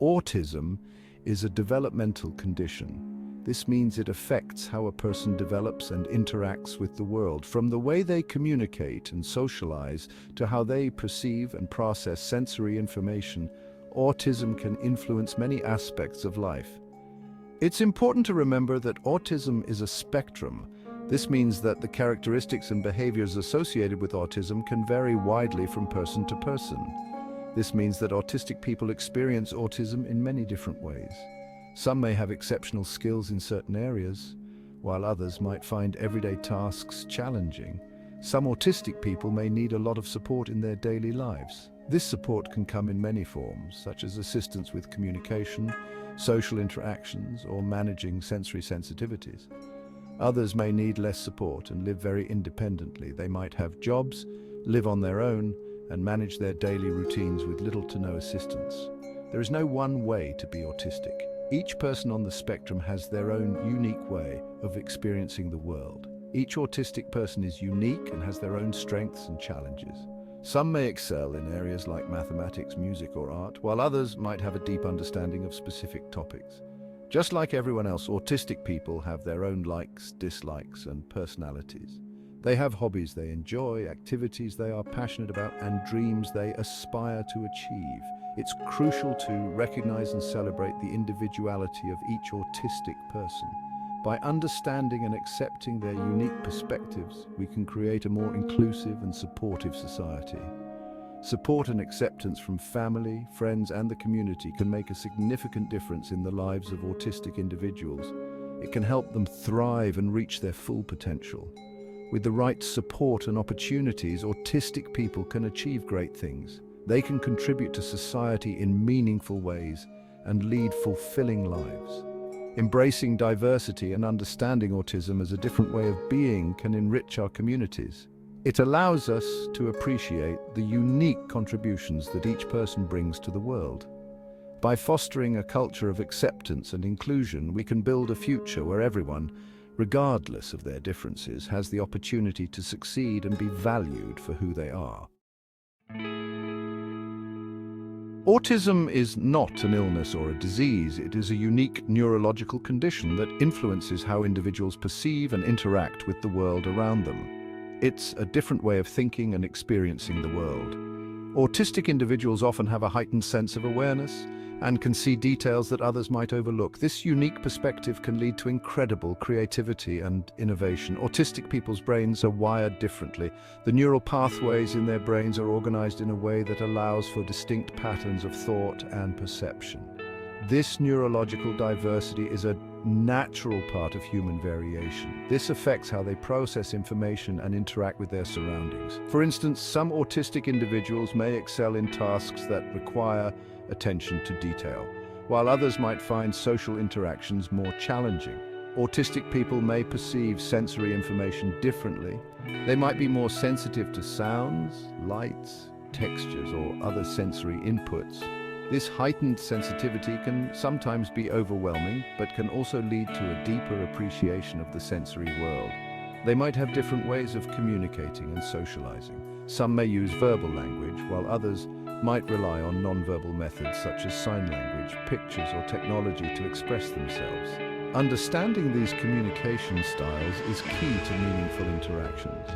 Autism is a developmental condition. This means it affects how a person develops and interacts with the world, from the way they communicate and socialize to how they perceive and process sensory information. Autism can influence many aspects of life. It's important to remember that autism is a spectrum. This means that the characteristics and behaviors associated with autism can vary widely from person to person. This means that autistic people experience autism in many different ways. Some may have exceptional skills in certain areas, while others might find everyday tasks challenging. Some autistic people may need a lot of support in their daily lives. This support can come in many forms, such as assistance with communication, social interactions, or managing sensory sensitivities. Others may need less support and live very independently. They might have jobs, live on their own, and manage their daily routines with little to no assistance. There is no one way to be autistic. Each person on the spectrum has their own unique way of experiencing the world. Each autistic person is unique and has their own strengths and challenges. Some may excel in areas like mathematics, music, or art, while others might have a deep understanding of specific topics. Just like everyone else, autistic people have their own likes, dislikes, and personalities. They have hobbies they enjoy, activities they are passionate about, and dreams they aspire to achieve. It's crucial to recognize and celebrate the individuality of each autistic person. By understanding and accepting their unique perspectives, we can create a more inclusive and supportive society. Support and acceptance from family, friends, and the community can make a significant difference in the lives of autistic individuals. It can help them thrive and reach their full potential. With the right support and opportunities, autistic people can achieve great things. They can contribute to society in meaningful ways and lead fulfilling lives. Embracing diversity and understanding autism as a different way of being can enrich our communities. It allows us to appreciate the unique contributions that each person brings to the world. By fostering a culture of acceptance and inclusion, we can build a future where everyone, regardless of their differences, has the opportunity to succeed and be valued for who they are. Autism is not an illness or a disease. It is a unique neurological condition that influences how individuals perceive and interact with the world around them. It's a different way of thinking and experiencing the world. Autistic individuals often have a heightened sense of awareness and can see details that others might overlook. This unique perspective can lead to incredible creativity and innovation. Autistic people's brains are wired differently. The neural pathways in their brains are organized in a way that allows for distinct patterns of thought and perception. This neurological diversity is a natural part of human variation. This affects how they process information and interact with their surroundings. For instance, some autistic individuals may excel in tasks that require attention to detail, while others might find social interactions more challenging. Autistic people may perceive sensory information differently. They might be more sensitive to sounds, lights, textures, or other sensory inputs. This heightened sensitivity can sometimes be overwhelming, but can also lead to a deeper appreciation of the sensory world. They might have different ways of communicating and socializing. Some may use verbal language, while others might rely on non-verbal methods such as sign language, pictures, or technology to express themselves. Understanding these communication styles is key to meaningful interactions.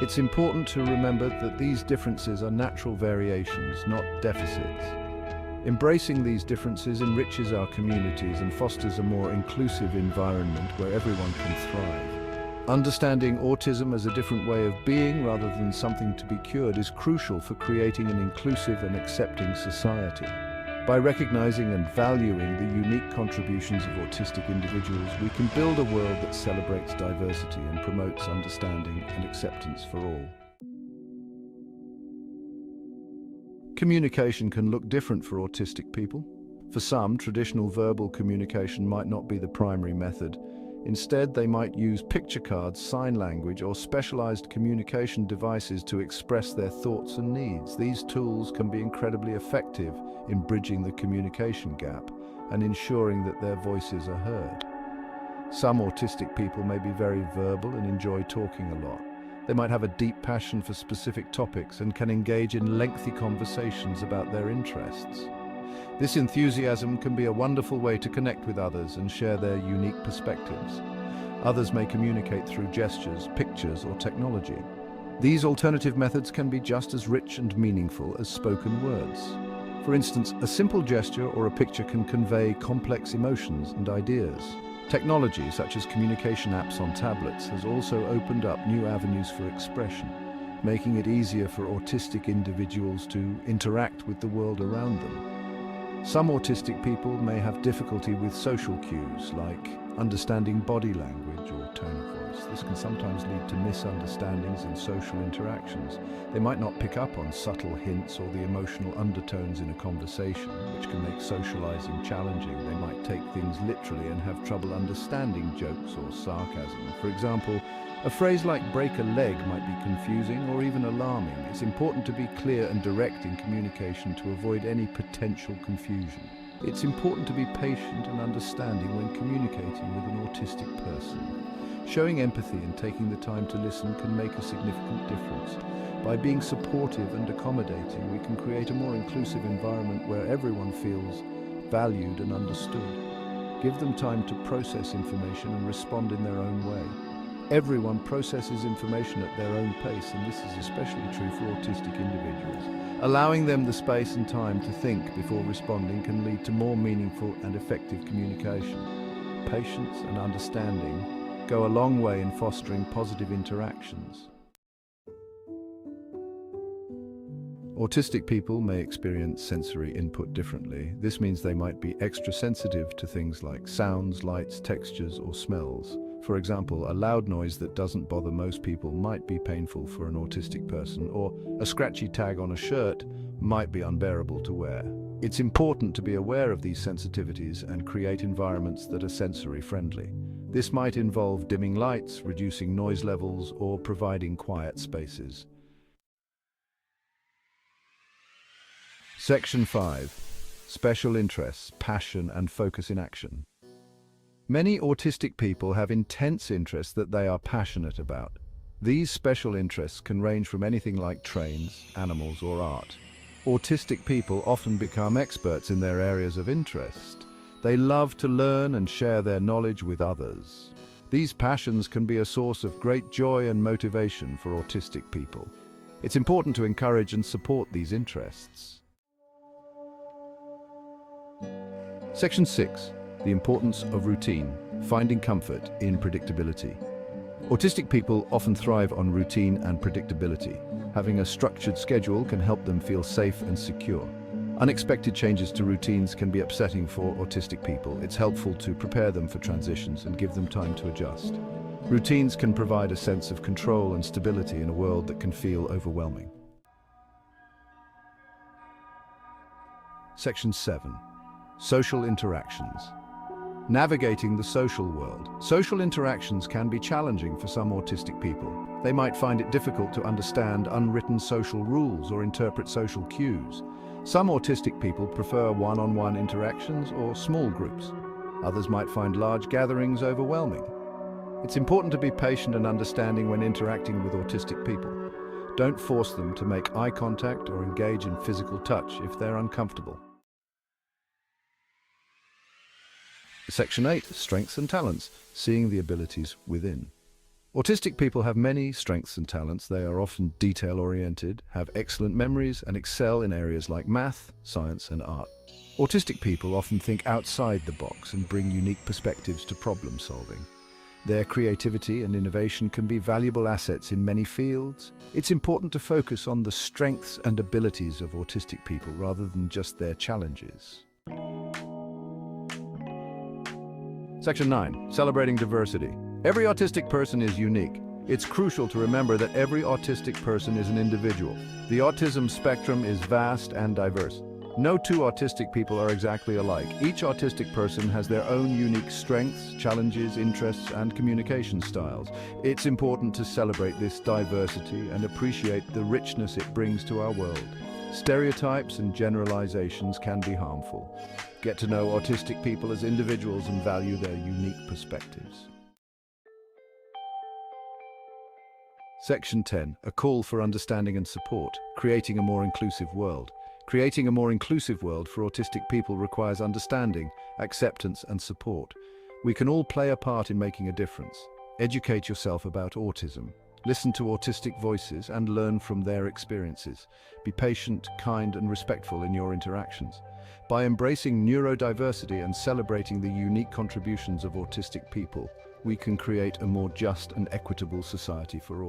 It's important to remember that these differences are natural variations, not deficits. Embracing these differences enriches our communities and fosters a more inclusive environment where everyone can thrive. Understanding autism as a different way of being rather than something to be cured is crucial for creating an inclusive and accepting society. By recognizing and valuing the unique contributions of autistic individuals, we can build a world that celebrates diversity and promotes understanding and acceptance for all. Communication can look different for autistic people. For some, traditional verbal communication might not be the primary method. Instead, they might use picture cards, sign language, or specialized communication devices to express their thoughts and needs. These tools can be incredibly effective in bridging the communication gap and ensuring that their voices are heard. Some autistic people may be very verbal and enjoy talking a lot. They might have a deep passion for specific topics and can engage in lengthy conversations about their interests. This enthusiasm can be a wonderful way to connect with others and share their unique perspectives. Others may communicate through gestures, pictures, or technology. These alternative methods can be just as rich and meaningful as spoken words. For instance, a simple gesture or a picture can convey complex emotions and ideas. Technology, such as communication apps on tablets, has also opened up new avenues for expression, making it easier for autistic individuals to interact with the world around them. Some autistic people may have difficulty with social cues, like understanding body language or tone of voice. This can sometimes lead to misunderstandings in social interactions. They might not pick up on subtle hints or the emotional undertones in a conversation, which can make socializing challenging. They might take things literally and have trouble understanding jokes or sarcasm. For example, a phrase like "break a leg" might be confusing or even alarming. It's important to be clear and direct in communication to avoid any potential confusion. It's important to be patient and understanding when communicating with an autistic person. Showing empathy and taking the time to listen can make a significant difference. By being supportive and accommodating, we can create a more inclusive environment where everyone feels valued and understood. Give them time to process information and respond in their own way. Everyone processes information at their own pace, and this is especially true for autistic individuals. Allowing them the space and time to think before responding can lead to more meaningful and effective communication. Patience and understanding go a long way in fostering positive interactions. Autistic people may experience sensory input differently. This means they might be extra sensitive to things like sounds, lights, textures, or smells. For example, a loud noise that doesn't bother most people might be painful for an autistic person, or a scratchy tag on a shirt might be unbearable to wear. It's important to be aware of these sensitivities and create environments that are sensory friendly. This might involve dimming lights, reducing noise levels, or providing quiet spaces. Section 5. Special interests, passion, and focus in action. Many autistic people have intense interests that they are passionate about. These special interests can range from anything like trains, animals, or art. Autistic people often become experts in their areas of interest. They love to learn and share their knowledge with others. These passions can be a source of great joy and motivation for autistic people. It's important to encourage and support these interests. Section 6. The importance of routine, finding comfort in predictability. Autistic people often thrive on routine and predictability. Having a structured schedule can help them feel safe and secure. Unexpected changes to routines can be upsetting for autistic people. It's helpful to prepare them for transitions and give them time to adjust. Routines can provide a sense of control and stability in a world that can feel overwhelming. Section 7. Social interactions. Navigating the social world. Social interactions can be challenging for some autistic people. They might find it difficult to understand unwritten social rules or interpret social cues. Some autistic people prefer one-on-one interactions or small groups. Others might find large gatherings overwhelming. It's important to be patient and understanding when interacting with autistic people. Don't force them to make eye contact or engage in physical touch if they're uncomfortable. Section 8. Strengths and talents, seeing the abilities within. Autistic people have many strengths and talents. They are often detail-oriented, have excellent memories, and excel in areas like math, science, and art. Autistic people often think outside the box and bring unique perspectives to problem solving. Their creativity and innovation can be valuable assets in many fields. It's important to focus on the strengths and abilities of autistic people rather than just their challenges. Section 9. Celebrating diversity. Every autistic person is unique. It's crucial to remember that every autistic person is an individual. The autism spectrum is vast and diverse. No two autistic people are exactly alike. Each autistic person has their own unique strengths, challenges, interests, and communication styles. It's important to celebrate this diversity and appreciate the richness it brings to our world. Stereotypes and generalizations can be harmful. Get to know autistic people as individuals and value their unique perspectives. Section 10. A call for understanding and support, creating a more inclusive world. Creating a more inclusive world for autistic people requires understanding, acceptance, and support. We can all play a part in making a difference. Educate yourself about autism. Listen to autistic voices and learn from their experiences. Be patient, kind, and respectful in your interactions. By embracing neurodiversity and celebrating the unique contributions of autistic people, we can create a more just and equitable society for all.